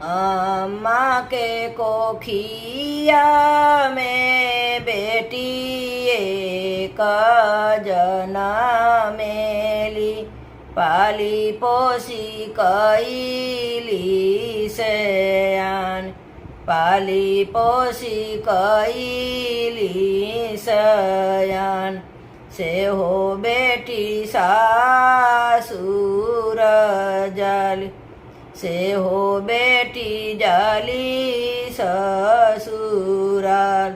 अम्मा के कोखिया में बेटी एक जनमेली पाली पोसी कैली सयान पाली पोसी कैली सयान से हो बेटी सासुर जाली से हो बेटी जाली ससुराल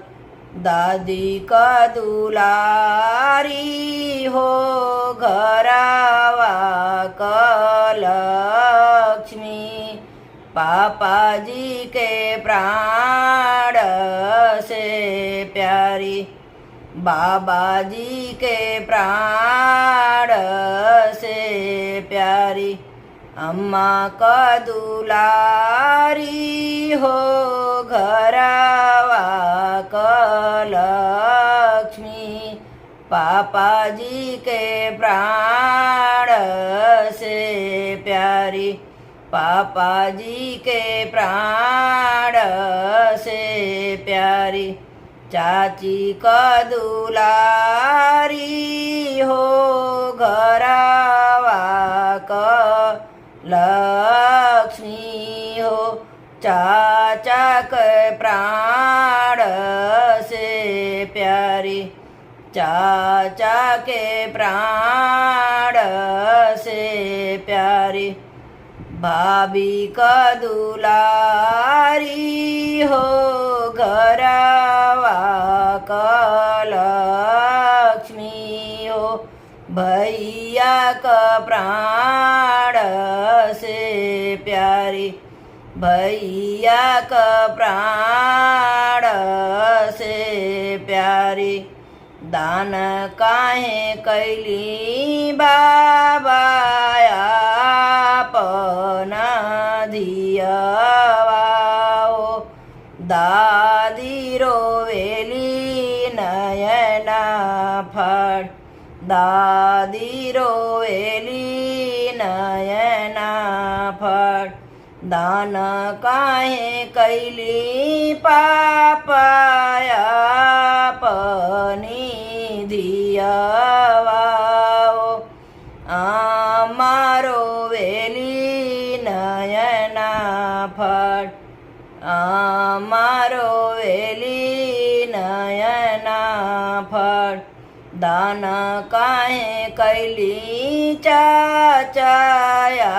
दादी का दुलारी हो घरावा का लक्ष्मी पापा जी के प्राण से प्यारी बाबा जी के प्राण से प्यारी अम्मा का दुलारी हो घरावा का लक्ष्मी पापा जी के प्राण से प्यारी पापा जी के प्राण से प्यारी चाची का दुलारी हो घरावा का लक्ष्मी हो चाचा के प्राण से प्यारी चाचा के प्राण से प्यारी भाभी का दुलारी हो घरावा का लक्ष्मी हो भैया का प्राण से प्यारी भैया का प्राण से प्यारी दान काहे कैली बाबा अपना धियवा दादी रोवेली नयना फड़ दादी रोवेली नयना फड़ दान काहे कैली पापाया अपनी धियवा आमारो वेली नयना फड़ आमारो वेली नयना फड़ दान काहे कैली चाचाया